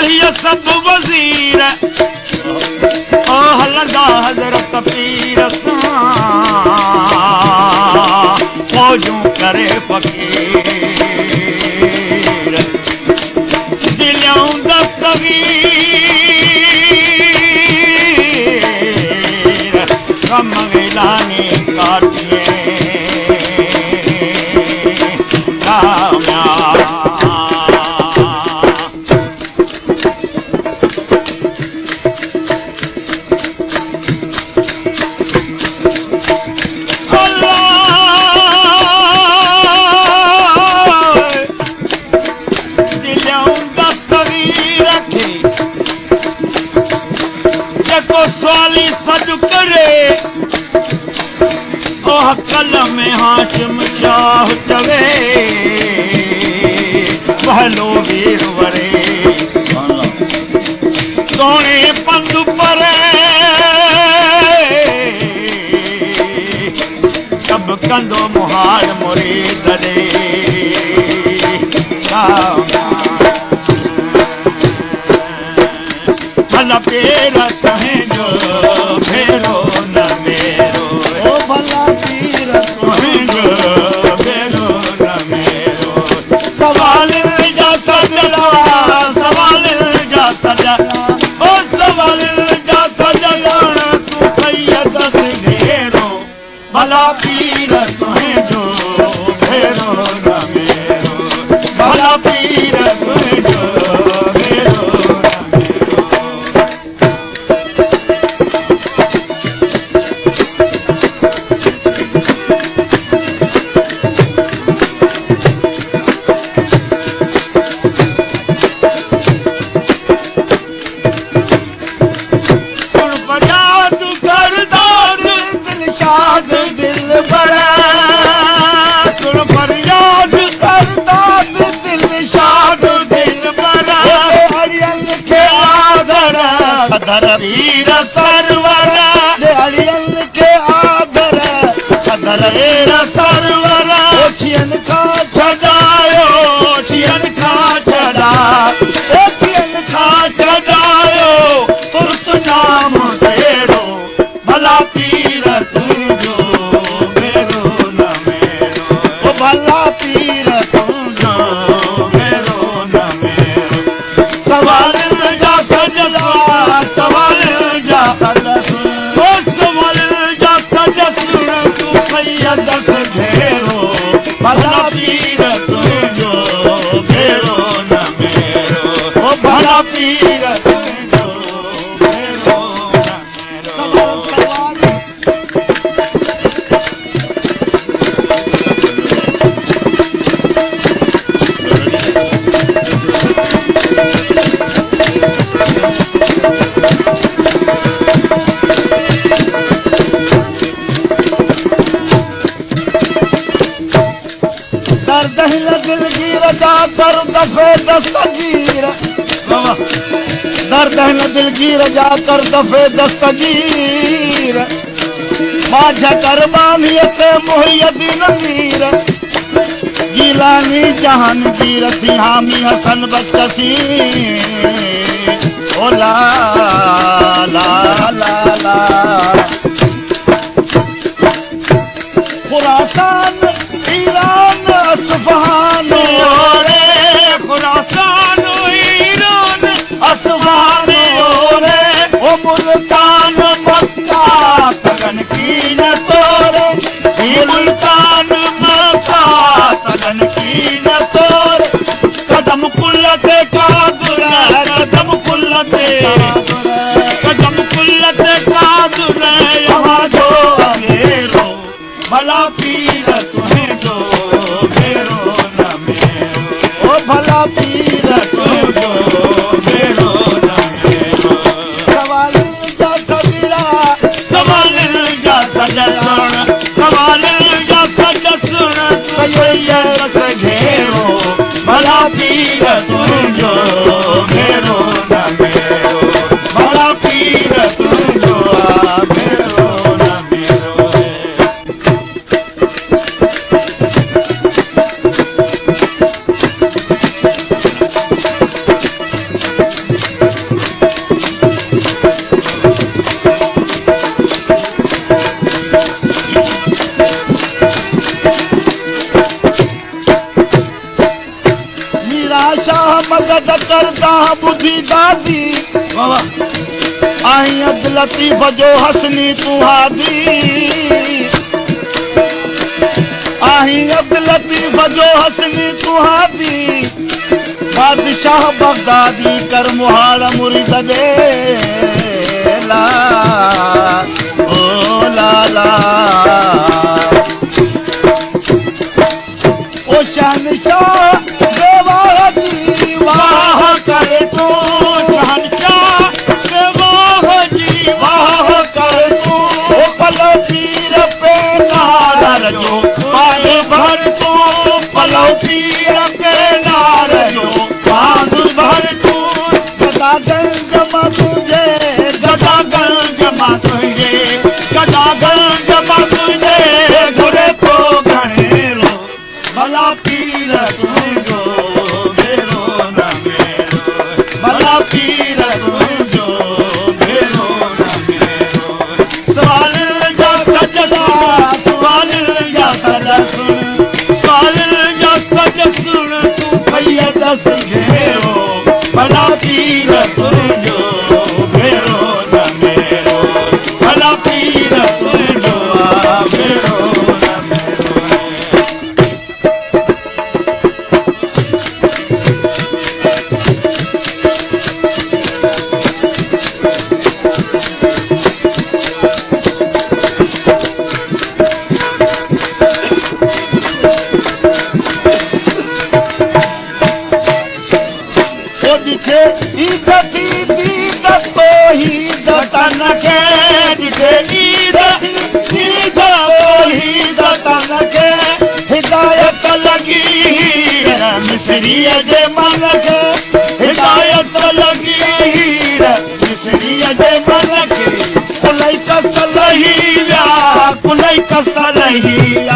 हीअ सभु वज़ीर ओ हलंदा हज़रत पीर सां फ़ौजूं करे फ़क़ीर दिलियूं दस्तगीर कम गिलानी काटिए सज करे ओह कल में हाशिम शाह चवे पहलो वीर वरे सोने पंध परे सब कंदो मुहाल मुरीद दे भला पेर तुहिंजो भेरो न मेरो ओ भला पीर तुहिंजो भेरो न मेरो सवाल जा सजला सवाल जा सजा ओ सवाल जा सजला तू सैयद से घेरो भला पीर तुहिंजो भेरो न मेरो भला पीर तुहिंजो भेरो वीर सरवर हरियल के आदर सदर वीर सरवर ओछियन का छड़ायो ओछियन का छड़ा ओछियन का छड़ायो तुरत नाम तेरो भला पीर तुझो मेरो न मेरो ओ भला पीर तुझो मेरो न मेरो सवाल जा सजला सवाल जा सजस ओ सवाल जा सजस तू सैयद से घेरो भला पीर तुझो घेरो न मेरो ओ भला पीर तुझो घेरो न मेरो दिलगीर जा कर दफे दस्तगीर दर्द है दिलगीर जा कर दफे दस्तगीर माझा करबानियत मुहय्यदीन मीर गीलानी जहांगीर थी हामी हसन बख्शी ओ ला ला ला ला खुरासान ईरान असफहान रे खुरासान ईरान असफहान रे ओ मुल्तान मक्का तगन की न तोरे मुल्तान मक्का तगन की न तोरे कदम कुल्लते कादुर कदम कुल्लते कादुर यहाँ जो अगेरो भला पीर तुम्हें जो मेरो न मेरो ओ भला पीर तुम्हें जो मेरो न मेरो सवाल जा सजला सवाल जा सजसुन सवाल जा सजसुन सैयद से घेरो भला पीर तुम्हें जो मेरो न मेरो भला पीर तुम्हें जो मेरो न मेरो करदा बुधी दादी आई अब्दुल लतीफ जो हसनी तू हादी आई अब्दुल लतीफ जो हसनी तू हादी बादशाह बगदादी कर मुहाल मुरीद दे ला ओ ला ला ओ शहनशाह देवाह दी वाह करे तू शहनशाह देवाह दी वाह करे तू ओ पलो पीर पे नार जो पाए भर तू पलो पीर पे नार जो पांच भर तू गदा गंज मा तुझे गदा गंज मा तुझे गदा गंज मा तुझे घुरे तो घणेरो भला पीर तुझो मेरो न मेरो भला पीर तुझो मेरो न मेरो सवाल जा सजदा सवाल जा सदा सुन सवाल जा सज सुन तू सैयद सिंघेरो भला पीर तुझो मेरो न मेरो भला पीर तुझो मेरो न मेरो दिखे ईद की दीद तो ही दतन के दिखे ईद तो ही दतन के हिदायत लगी मिसरी जे मन के हिदायत लगी मिसरी जे मन के कुलई कसलही व्या कुलई कसलही